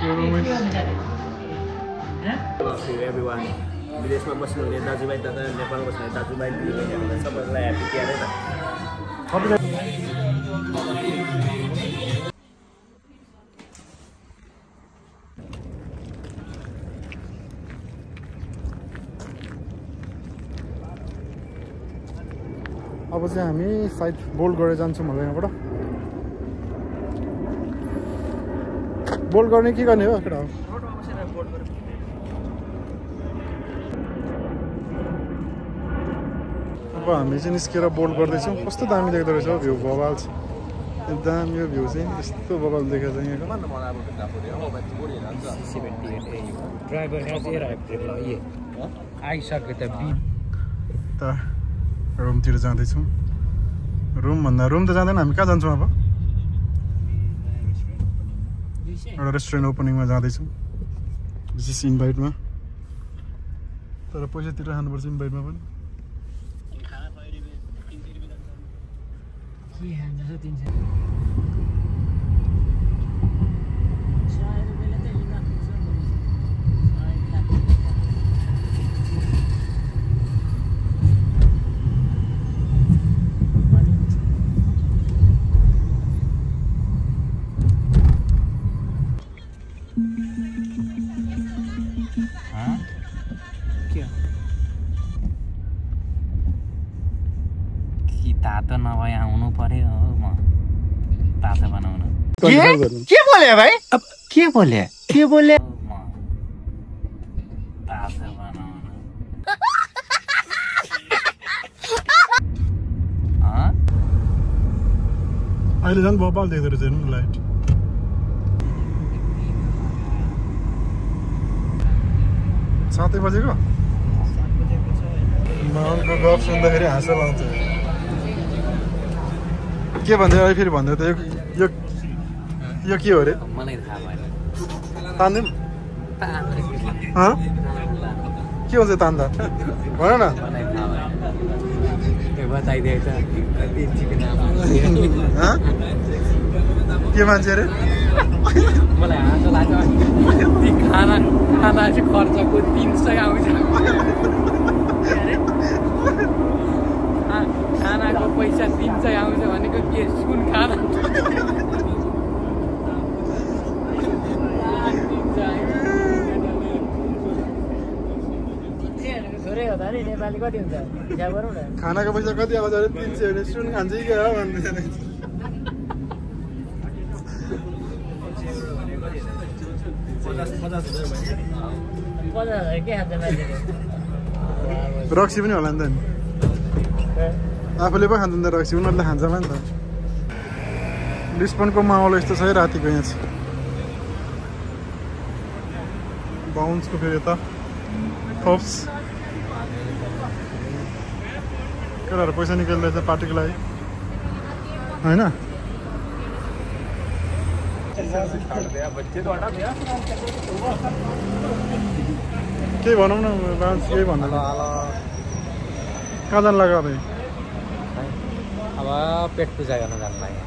everyone. विदेशमा बस्नुहुने दाजुभाइ तथा नेपालमा बस्नुहुने दाजुभाइ दिदीबहिनीहरूलाई सबैलाई ह्यापी तिहार है त। अब चाहिँ हामी सायद बोल्ड गरेर जान्छौँ होला यहाँबाट। बोल्ड गर्ने के गर्ने हो केटा? अब हामी चाहिँ निस्केर बोल्ड गर्दैछौँ। कस्तो दामी देख्दो रहेछ हौ, भ्यू बबाल छ एकदम। यो भ्यू चाहिँ यस्तो बबाल देखेको छ यहाँको। त रुमतिर जाँदैछौँ। रुम त जाँदैन, हामी कहाँ जान्छौँ अब? एउटा रेस्टुरेन्ट ओपनिङमा जाँदैछौँ, विशेष इन्भाइटमा। तर पैसा तिरेर खानुपर्छ इन्भाइटमा पनि। तातो नभए आउनु पर्यो हो, म तातो बनाउन। के बोले भाइ? अब के बोले म तातो बनाउन। अहिले झन् बबाल देख्दो रहेछ हेर्नु लाइट। सातै बजेको माहौलको गफ सुन्दाखेरि हाँसो लाउँछ। के भन्दै अहिले फेरि भन्दै त यो के हो अरे? मलाई थाहा भएन। तान्दिम के हुन्छ तान्दा भन न। बताइदिएको के मान्छे अरे? मलाई हाँसो लाग्छ। खाना चाहिँ खर्चको 300 आउँछ। खानाको पैसा 300 आउँछ भनेको के सुन खाना? नेपाली कति हुन्छ? खानाको पैसा कति आउँछ अरे? 300 रेस्टुरेन्ट खान्छ कि क्या भन्दै। रक्सी पनि होला नि त नि, आफूले पो खान्छ नि त रक्सी, उनीहरूले खान्छ होला नि त। लिस्बनको माहौल यस्तो छ है रातिको यहाँ चाहिँ। बाउन्सको फेरि यता थप्स केटाहरू पैसा निकाल्दैछ पार्टीको लागि होइन? केही भनौँ न बाउन्स, केही भन्नु। कहाँ जानु लाग्यो अब? अब पेट पूजा गर्न जानु लाग्यो।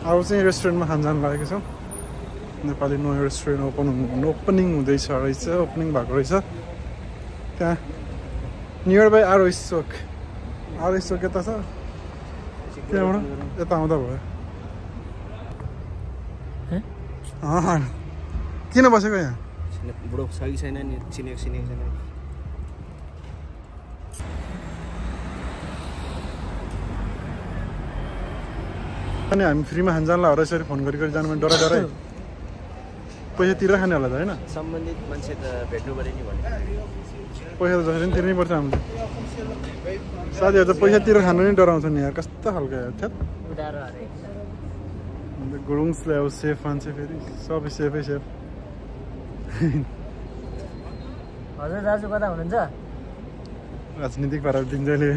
अब चाहिँ रेस्टुरेन्टमा खान जानु लागेको छौँ। नेपाली नयाँ रेस्टुरेन्ट ओपनिङ हुँदैछ रहेछ, ओपनिङ भएको रहेछ त्यहाँ नियर बाई आरोही चोक। आरोही चोक यता छ, त्यहाँबाट यता आउँदा भयो। किन बसेको यहाँ? बुढो छ कि छैन नि, चिनेको छैन। अनि हामी फ्रीमा खान जानु होला यसरी फोन गरी जानु भने डराइ पैसा तिरेर खाने होला त होइन? सम्बन्धित मान्छे त भेट्नु पऱ्यो नि भने पैसा त जसरी पनि तिर्नै पर्छ हामीले। साथीहरू त पैसा तिरेर खानु नि डराउँछ नि यार, कस्तो खालको यार। गुरुङसले अब सेफ मान्छे, फेरि सबै सेफै सेफ। हजुर दाजु कता हुनुहुन्छ? राजनीतिक पाराले दिन्छ अहिले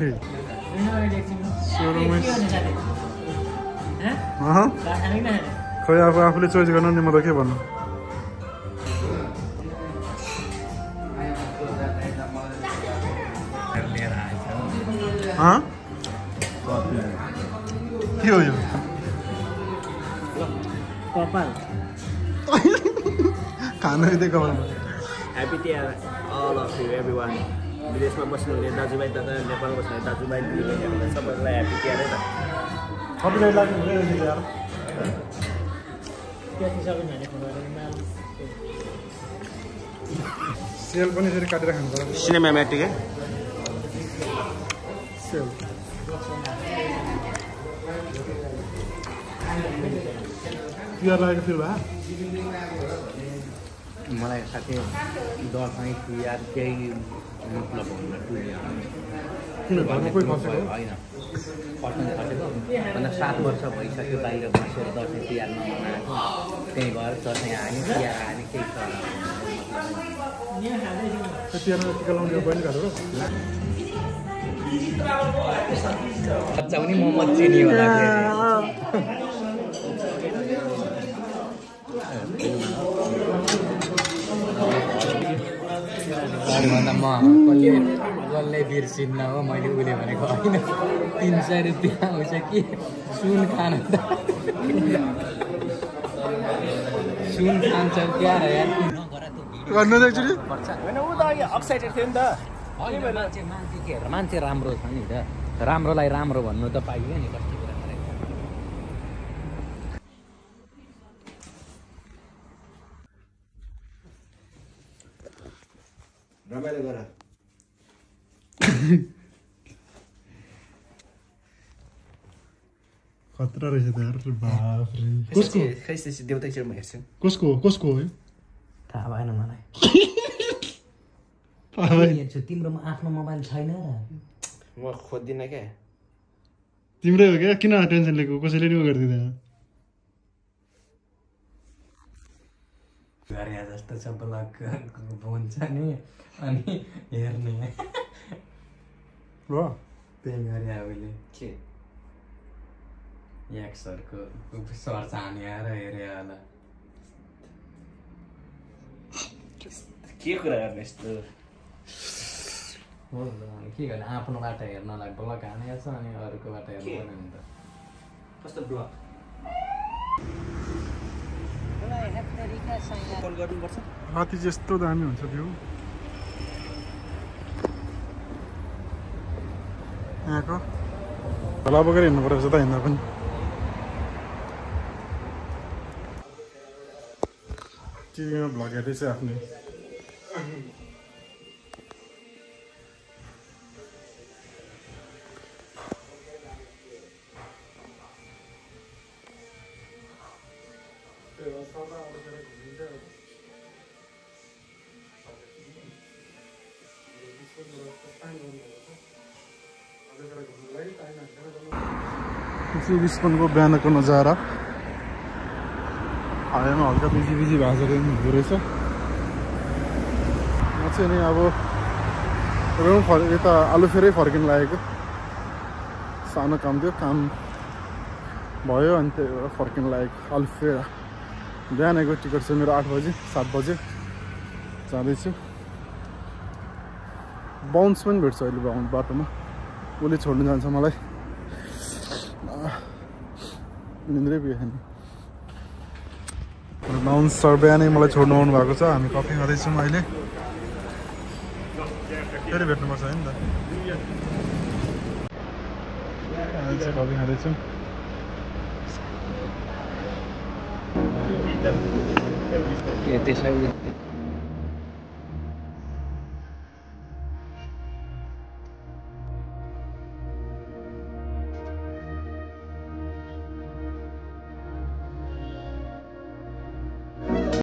खोइ अब आफूले चोइस गर्नु नि, म त के भन्नु। के हो यो कपाल खाना यतै कपालमा happy Tihar all of you everyone विदेशमा बस्नुहुने दाजुभाइ तथा नेपालमा बस्नुहुने दाजुभाइ दिदीबहिनीहरूलाई सबैलाई ह्याप्पी तिहारै त कपिराइट लाग्नु हुँदैन यार सेल पनि फेरि काटेर खानु पर्छ सिनेमेटिक है सेल तिहार लागेको फिल भयो मलाई साथै दसैँ तिहार केही मतलब हुँदैन किन घरमा कोही खसेको होइन फर्स्टमा खसेको अन्त 7 वर्ष भइसक्यो बाहिर बसेर दसैँ तिहार नमनाएको त्यही भएर दसैँ आयो तिहार आयो केही तिहारमा टिका लाउने बहिनी घाटो बच्चा पनि मोहम्मद चिनी होला भन्दा म कसले बिर्सिन्न हो मैले उसले भनेको होइन 300 रुपियाँ आउँछ कि सुन खान त सुन खान्छ क्या यार गर्नु त एक्चुअली होइन ऊ त अघि एक्साइटेड थियो नि त मान्छे के हेर मान्छे राम्रो छ नि त राम्रोलाई राम्रो भन्नु त पाइयो नि कस्तो कुरा रमाइलो गर खतरा रहेछ त यार बाफ रे कसको खैसेसी देउता म हेर्छु कसको कसको हो थाहा भएन मलाई थाहा भएन हेर्छु तिम्रोमा आफ्नो मोबाइल छैन र म खोज्दिनँ क्या तिम्रै हो क्या किन टेन्सन लिएको कसैले नि गरिदिँदैन गरे जस्तो छ ब्लग हुन्छ नि अनि हेर्ने हो त्यही गरे आफूले के एक्सरको सर्च हानेर हेरे होला के कुरा गर्ने यस्तो हो के गर्ने आफ्नोबाट हेर्नलाई ब्लग हानेको छ अनि अरूकोबाट हेर्नु पनि हुन्छ कस्तो ब्लग कल गर्नुपर्छ राति जस्तो दामी हुन्छ भ्यू यहाँको खोला बोकेर हिँड्नु पर्छ त हिँड्दा पनि टिभीमा भ्लग हेर्दैछ आफ्नै रिस्पनको बिहानको नजारा हालैमा हल्का बिजी बिजी भएको हुँदो रहेछ म चाहिँ नि अब यता आलुफेरै फर्किनु लागेको सानो काम थियो काम भयो अनि त्यही भएर फर्किनु लागेको आलुफेरा बिहानको टिकट छ मेरो 8 बजे 7 बजे जाँदैछु बाउन्स पनि भेट्छ अहिले बाटोमा उसले छोड्नु जान्छ मलाई निन्द्रै बिहान बाउन्स सर बिहानै मलाई छोड्नु आउनु भएको छ हामी कफी खाँदैछौँ अहिले फेरि भेट्नुपर्छ है नि त कफी खाँदैछौँ त्यसलाई